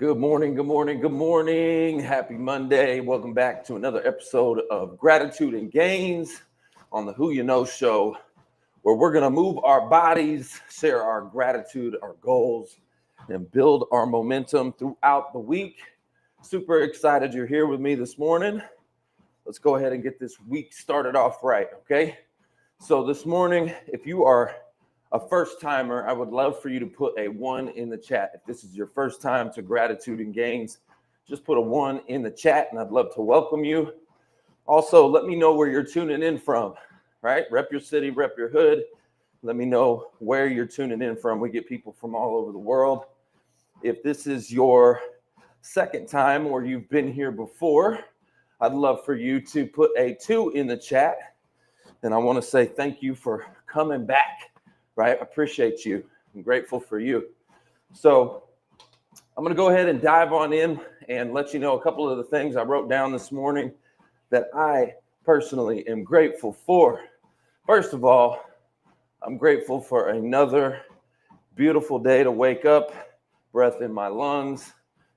Good morning, good morning, good morning. Happy Monday. Welcome back to another episode of Gratitude and Gains on the Who You Know show, where we're going to move our bodies, share our gratitude, our goals, and build our momentum throughout the week. Super excited you're here with me this morning. Let's go ahead and get this week started off right, okay? So this morning, if you are a first timer, I would love for you to put a 1 in the chat. If this is your first time to Gratitude and Gains, just put a 1 in the chat and I'd love to welcome you. Also, let me know where you're tuning in from, right? Rep your city, rep your hood. Let me know where you're tuning in from. We get people from all over the world. If this is your second time or you've been here before, I'd love for you to put a 2 in the chat. And I want to say thank you for coming back. Right? Appreciate you. I'm grateful for you. So I'm going to go ahead and dive on in and let you know a couple of the things I wrote down this morning that I personally am grateful for. First of all, I'm grateful for another beautiful day to wake up, breath in my lungs.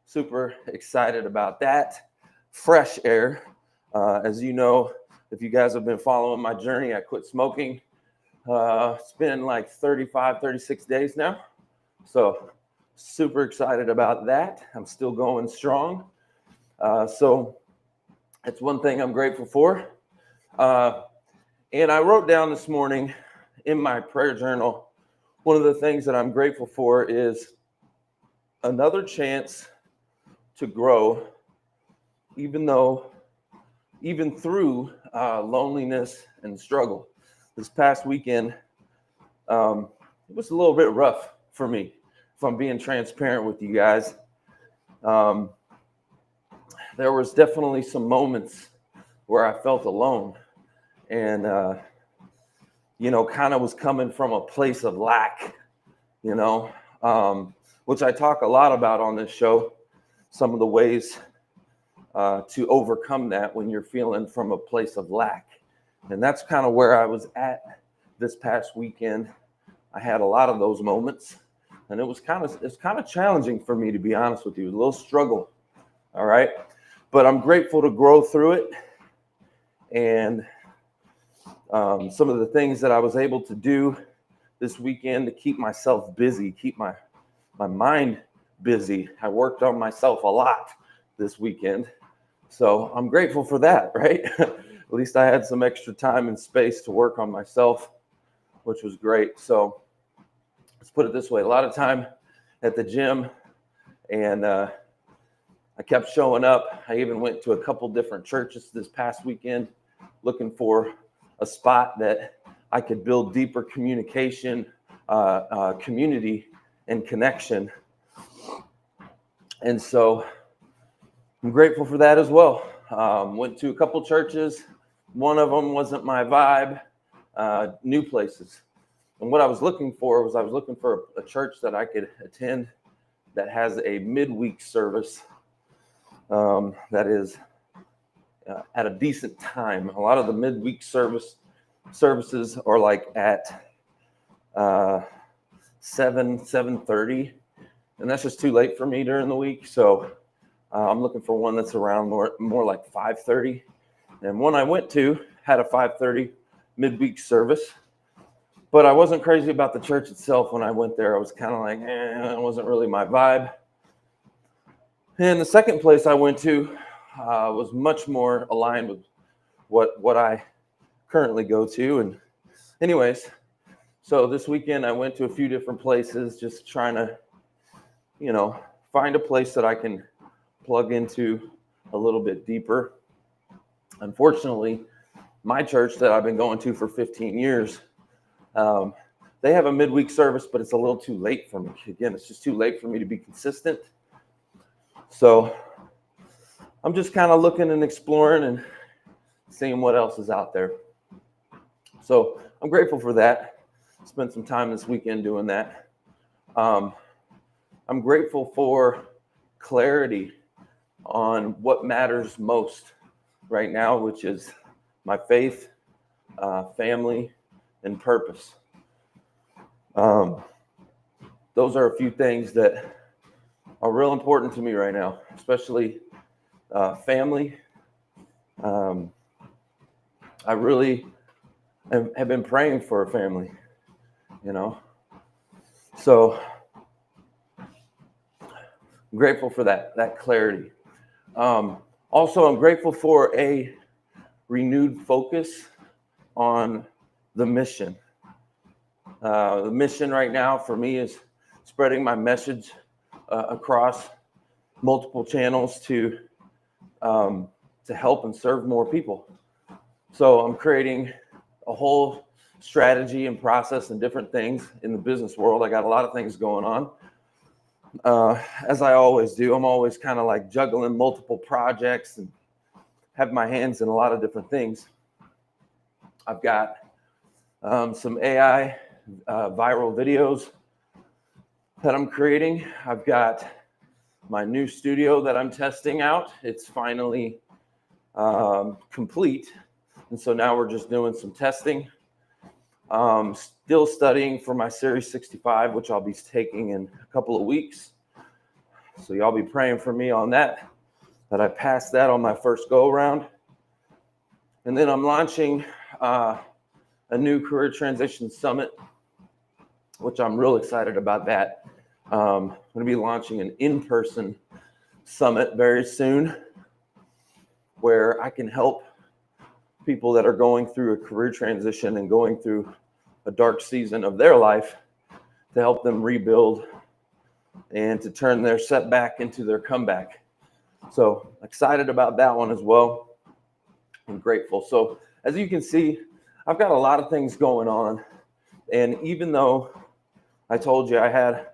Super excited about that. Fresh air. As you know, if you guys have been following my journey, I quit smoking. It's been like 35, 36 days now. So super excited about that. I'm still going strong. So it's one thing I'm grateful for. And I wrote down this morning in my prayer journal, one of the things that I'm grateful for is another chance to grow, even through loneliness and struggle. This past weekend, it was a little bit rough for me, if I'm being transparent with you guys. There was definitely some moments where I felt alone and, kind of was coming from a place of lack, which I talk a lot about on this show, some of the ways to overcome that when you're feeling from a place of lack. And that's kind of where I was at this past weekend. I had a lot of those moments, and it's kind of challenging for me, to be honest with you. A little struggle, all right? But I'm grateful to grow through it. And some of the things that I was able to do this weekend to keep myself busy, keep my mind busy. I worked on myself a lot this weekend. So I'm grateful for that, right? At least I had some extra time and space to work on myself, which was great. So let's put it this way. A lot of time at the gym, and I kept showing up. I even went to a couple different churches this past weekend looking for a spot that I could build deeper communication, community, and connection. And so I'm grateful for that as well. Went to a couple churches. One of them wasn't my vibe, new places. And what I was looking for was a church that I could attend that has a midweek service that is at a decent time. A lot of the midweek services are like at 7:30, and that's just too late for me during the week. So I'm looking for one that's around more like 5:30. And one I went to had a 5:30 midweek service. But I wasn't crazy about the church itself when I went there. I was kind of like, it wasn't really my vibe. And the second place I went to was much more aligned with what I currently go to. And anyways, so this weekend I went to a few different places, just trying to, find a place that I can plug into a little bit deeper. Unfortunately, my church that I've been going to for 15 years, they have a midweek service, but it's a little too late for me. Again, it's just too late for me to be consistent. So I'm just kind of looking and exploring and seeing what else is out there. So I'm grateful for that. Spent some time this weekend doing that. I'm grateful for clarity on what matters most right now, which is my faith, family, and purpose. Those are a few things that are real important to me right now, especially family. I really have been praying for a family, So I'm grateful for that clarity. Also, I'm grateful for a renewed focus on the mission. The mission right now for me is spreading my message across multiple channels to help and serve more people. So I'm creating a whole strategy and process and different things in the business world. I got a lot of things going on. As I always do, I'm always kind of like juggling multiple projects and have my hands in a lot of different things. I've got some AI viral videos that I'm creating. I've got my new studio that I'm testing out. It's finally complete. And so now we're just doing some testing. Still studying for my Series 65, which I'll be taking in a couple of weeks. So y'all be praying for me on that I passed that on my first go around. And then I'm launching a new career transition summit, which I'm real excited about that. I'm going to be launching an in-person summit very soon where I can help people that are going through a career transition and going through a dark season of their life to help them rebuild and to turn their setback into their comeback. So excited about that one as well. I'm grateful. So as you can see, I've got a lot of things going on. And even though I told you I had a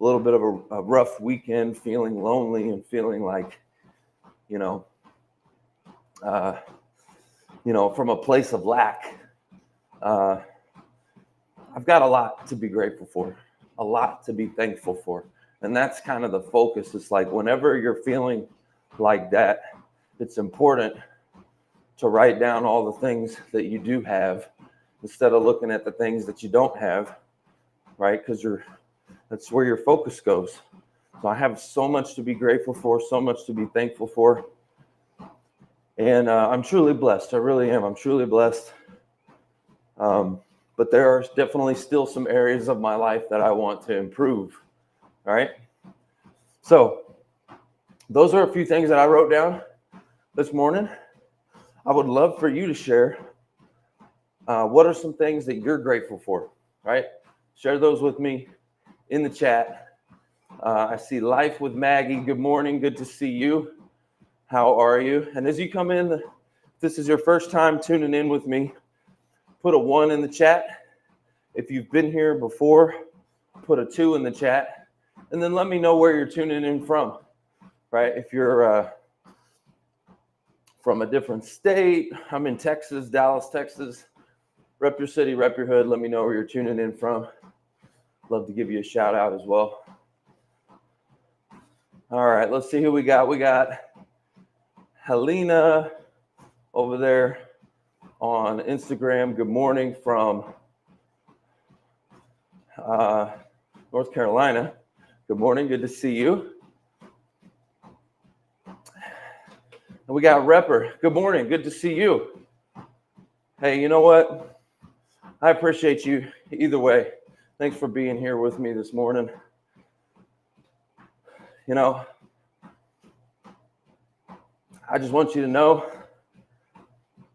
little bit of a rough weekend, feeling lonely and feeling like, from a place of lack, I've got a lot to be grateful for, a lot to be thankful for. And that's kind of the focus. It's like whenever you're feeling like that, it's important to write down all the things that you do have instead of looking at the things that you don't have, right? Because that's where your focus goes. So I have so much to be grateful for, so much to be thankful for. And I'm truly blessed. I really am. I'm truly blessed. But there are definitely still some areas of my life that I want to improve. All right. So those are a few things that I wrote down this morning. I would love for you to share what are some things that you're grateful for, right? Share those with me in the chat. I see Life with Maggie. Good morning. Good to see you. How are you? And as you come in, if this is your first time tuning in with me, put a 1 in the chat. If you've been here before, put a 2 in the chat. And then let me know where you're tuning in from, right? If you're from a different state, I'm in Texas, Dallas, Texas. Rep your city, rep your hood. Let me know where you're tuning in from. Love to give you a shout out as well. All right, let's see who we got. We got Helena over there on Instagram. Good morning from North Carolina. Good morning. Good to see you. And we got Repper. Good morning. Good to see you. Hey, you know what? I appreciate you either way. Thanks for being here with me this morning. I just want you to know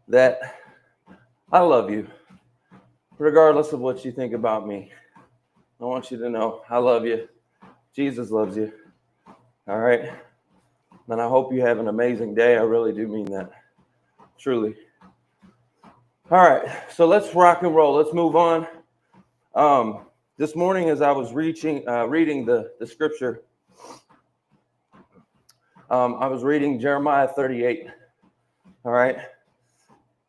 that I love you, regardless of what you think about me. I want you to know I love you. Jesus loves you. All right. And I hope you have an amazing day. I really do mean that. Truly. All right. So let's rock and roll. Let's move on. This morning, as I was reading the scripture, I was reading Jeremiah 38. All right.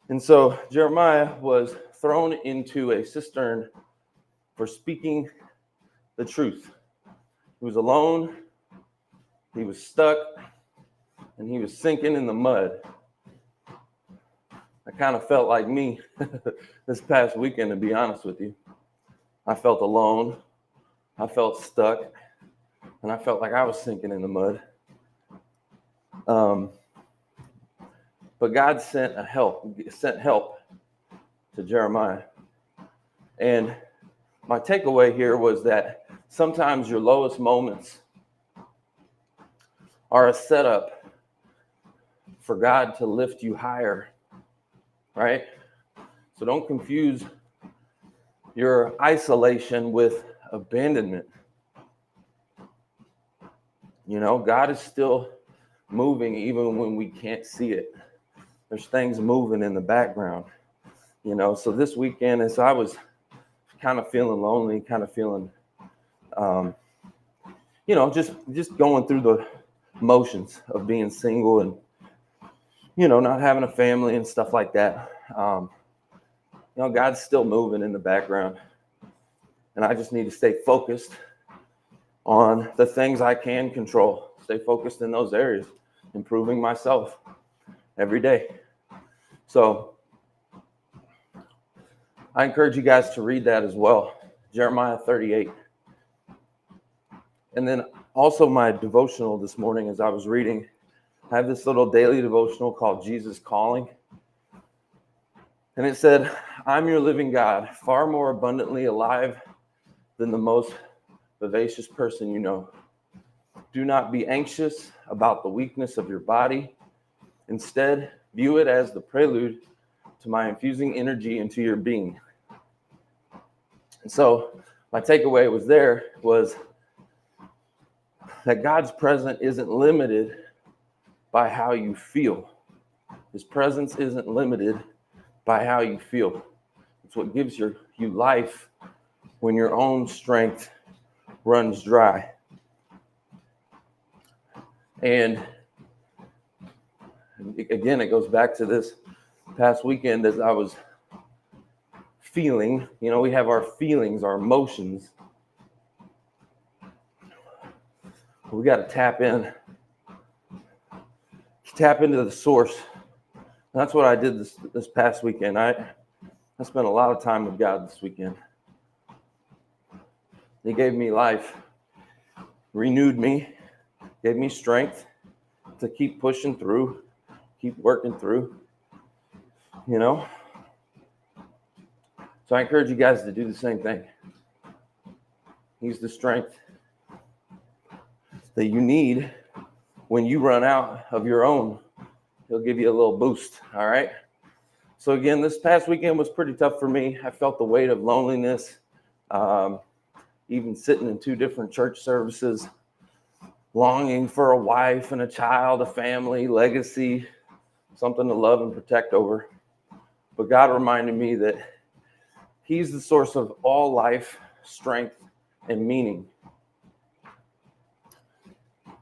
And so Jeremiah was thrown into a cistern for speaking the truth. He was alone. He was stuck. And he was sinking in the mud. I kind of felt like me this past weekend, to be honest with you. I felt alone. I felt stuck. and I felt like I was sinking in the mud. But God sent help to Jeremiah. And my takeaway here was that sometimes your lowest moments are a setup for God to lift you higher, right? So don't confuse your isolation with abandonment. You know, God is still moving even when we can't see it. There's things moving in the background, you know. So this weekend, as I was kind of feeling lonely, kind of feeling, you know, just going through the motions of being single and, you know, not having a family and stuff like that. You know, God's still moving in the background, and I just need to stay focused on the things I can control. Stay focused in those areas, improving myself every day. So I encourage you guys to read that as well, Jeremiah 38. And then also my devotional this morning as I was reading, I have this little daily devotional called Jesus Calling. And it said, I'm your living God, far more abundantly alive than the most vivacious person you know. Do not be anxious about the weakness of your body. Instead, view it as the prelude to my infusing energy into your being. And so my takeaway was that God's presence isn't limited by how you feel. His presence isn't limited by how you feel. It's what gives you life when your own strength runs dry. And again, it goes back to this past weekend as I was feeling, you know, we have our feelings, our emotions. We got to tap into the source. And that's what I did this past weekend. I spent a lot of time with God this weekend. He gave me life, renewed me, gave me strength to keep pushing through, keep working through, you know. So I encourage you guys to do the same thing. Use the strength that you need when you run out of your own. He'll give you a little boost, all right? So again, this past weekend was pretty tough for me. I felt the weight of loneliness, even sitting in 2 different church services, longing for a wife and a child, a family, legacy, something to love and protect over. But God reminded me that He's the source of all life, strength, and meaning.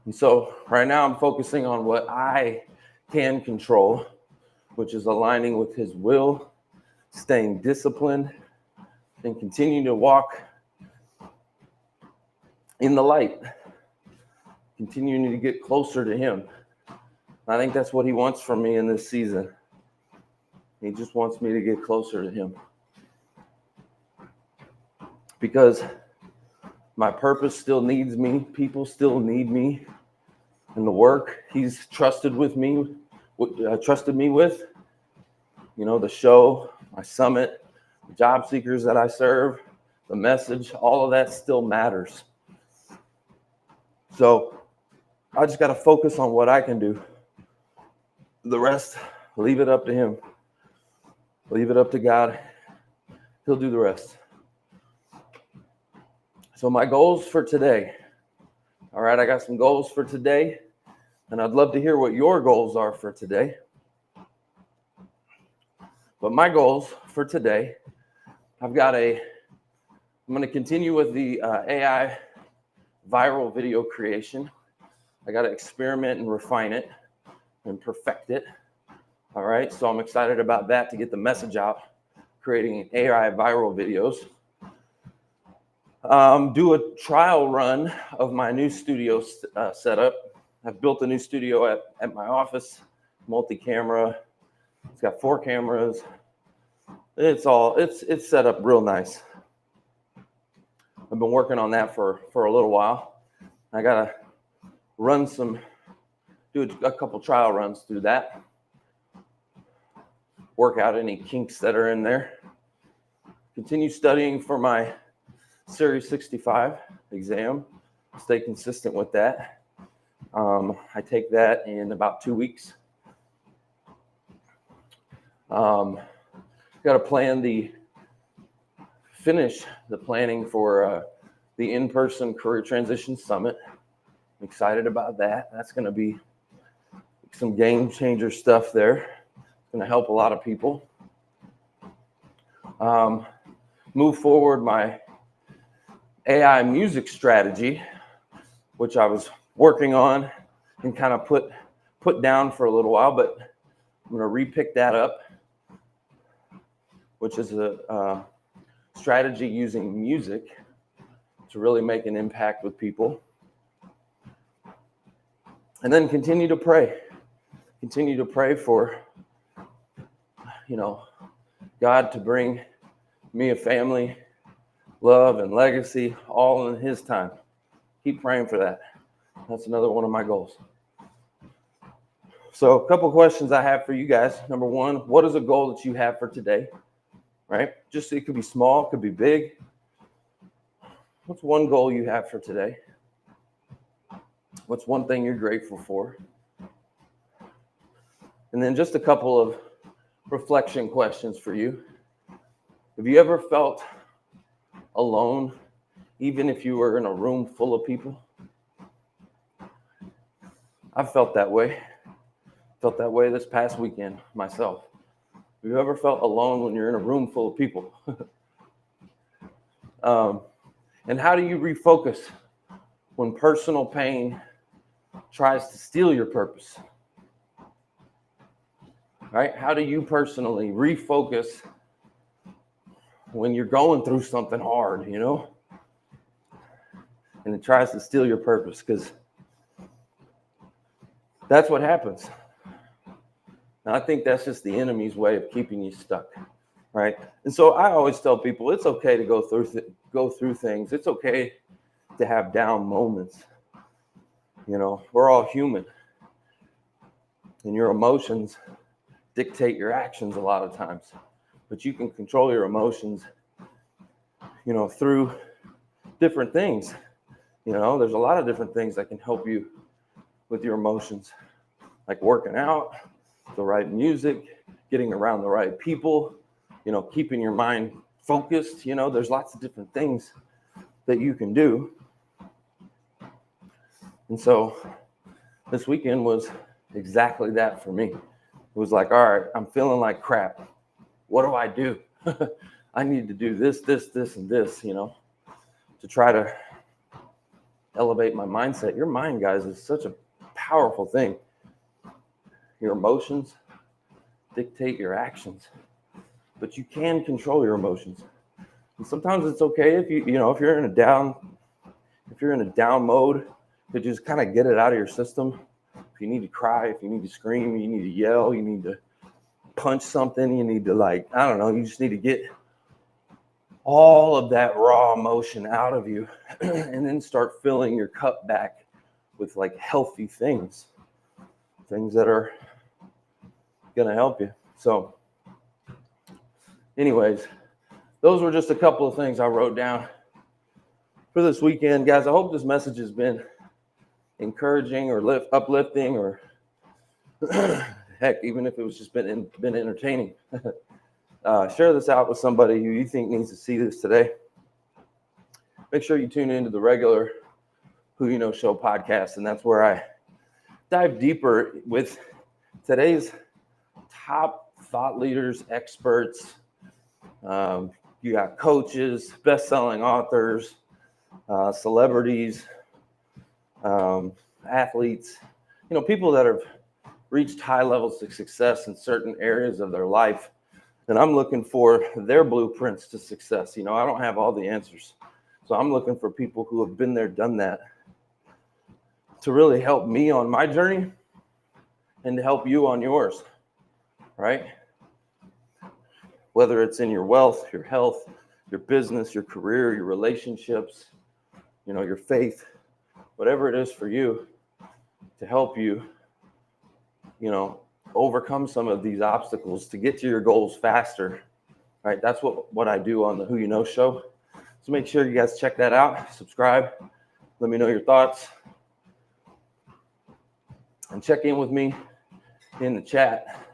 And so right now I'm focusing on what I can control, which is aligning with His will, staying disciplined, and continuing to walk in the light, continuing to get closer to Him. I think that's what He wants from me in this season. He just wants me to get closer to Him. Because my purpose still needs me. People still need me. And the work He's trusted me with, you know, the show, my summit, the job seekers that I serve, the message, all of that still matters. So I just got to focus on what I can do. The rest, leave it up to Him. Leave it up to God. He'll do the rest. So my goals for today. All right, I got some goals for today, and I'd love to hear what your goals are for today. But my goals for today, I'm going to continue with the AI viral video creation. I got to experiment and refine it and perfect it. All right, so I'm excited about that to get the message out, creating AI viral videos. Do a trial run of my new studio setup. I've built a new studio at my office, multi-camera. It's got 4 cameras. It's set up real nice. I've been working on that for a little while. I gotta do a couple trial runs through that, work out any kinks that are in there, continue studying for my Series 65 exam, stay consistent with that. I take that in about 2 weeks. Got to finish the planning for the in-person Career Transition Summit. I'm excited about that. That's going to be some game changer stuff there. It's going to help a lot of people. Move forward my AI music strategy, which I was working on and kind of put down for a little while, but I'm going to re-pick that up, which is a strategy using music to really make an impact with people. And then continue to pray for, God to bring me a family, love, and legacy, all in His time. Keep praying for that. That's another one of my goals. So a couple questions I have for you guys. Number one, what is a goal that you have for today? Right? Just it could be small, it could be big. What's one goal you have for today? What's one thing you're grateful for? And then just a couple of reflection questions for you. Have you ever felt alone, even if you were in a room full of people? I've felt that way. Felt that way this past weekend myself. Have you ever felt alone when you're in a room full of people? And how do you refocus when personal pain tries to steal your purpose? Right? How do you personally refocus when you're going through something hard, and it tries to steal your purpose? Because that's what happens. And I think that's just the enemy's way of keeping you stuck, right? And so I always tell people it's okay to go through things. It's okay to have down moments. We're all human, and your emotions dictate your actions a lot of times. But you can control your emotions, through different things. There's a lot of different things that can help you with your emotions, like working out, the right music, getting around the right people, keeping your mind focused. There's lots of different things that you can do. And so this weekend was exactly that for me. It was like, all right, I'm feeling like crap. What do I do? I need to do this, and this, to try to elevate my mindset. Your mind, guys, is such a powerful thing. Your emotions dictate your actions, but you can control your emotions. And sometimes it's okay if if you're in a down mode, to just kind of get it out of your system. If you need to cry, if you need to scream, you need to yell, you need to punch something, you need to you just need to get all of that raw emotion out of you and then start filling your cup back with healthy things that are going to help you. So anyways, those were just a couple of things I wrote down for this weekend. Guys, I hope this message has been encouraging or uplifting, or heck, even if it was just been entertaining. Share this out with somebody who you think needs to see this today. Make sure you tune into the regular Who You Know Show podcast, and that's where I dive deeper with today's top thought leaders, experts. You got coaches, best-selling authors, celebrities, athletes, people that have reached high levels of success in certain areas of their life. And I'm looking for their blueprints to success. I don't have all the answers. So I'm looking for people who have been there, done that, to really help me on my journey and to help you on yours, right? Whether it's in your wealth, your health, your business, your career, your relationships, your faith, whatever it is for you to help you, overcome some of these obstacles to get to your goals faster, right? That's what I do on the Who You Know show. So make sure you guys check that out, subscribe, let me know your thoughts, and check in with me in the chat.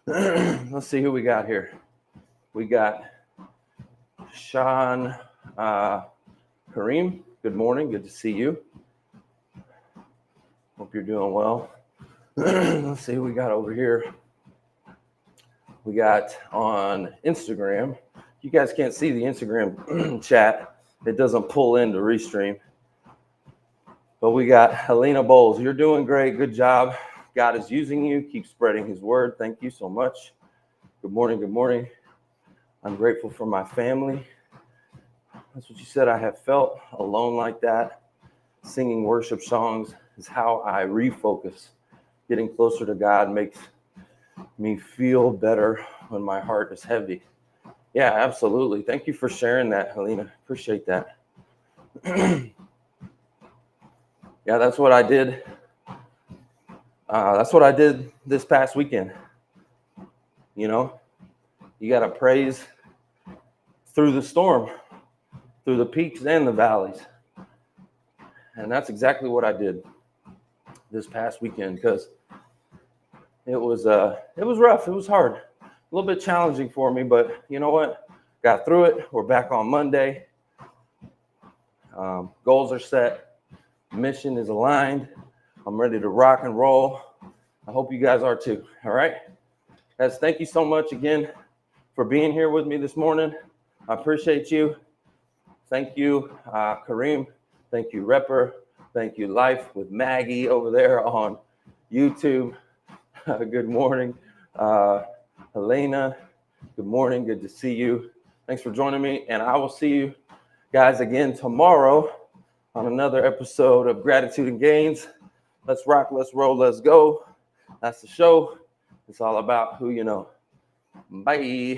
Let's see who we got here. We got Sean Kareem. Good morning. Good to see you. Hope you're doing well. Let's see who we got over here. We got on Instagram. You guys can't see the Instagram chat. It doesn't pull into Restream. But we got Helena Bowles. You're doing great. Good job. God is using you. Keep spreading his word. Thank you so much. Good morning. Good morning. I'm grateful for my family. That's what you said. I have felt alone like that. Singing worship songs is how I refocus. Getting closer to God makes me feel better when my heart is heavy. Yeah, absolutely. Thank you for sharing that, Helena. Appreciate that. Yeah, that's what I did. That's what I did this past weekend. You got to praise through the storm, through the peaks and the valleys. And that's exactly what I did this past weekend, because it was rough. It was hard, a little bit challenging for me, but you know what? Got through it. We're back on Monday. Goals are set. Mission is aligned. I'm ready to rock and roll. I hope you guys are too. All right. Guys, thank you so much again for being here with me this morning. I appreciate you. Thank you, Kareem. Thank you, Repper. Thank you, Life with Maggie over there on YouTube. Good morning, Helena. Good morning. Good to see you. Thanks for joining me. And I will see you guys again tomorrow on another episode of Gratitude and Gains. Let's rock, let's roll, let's go. That's the show. It's all about who you know. Bye.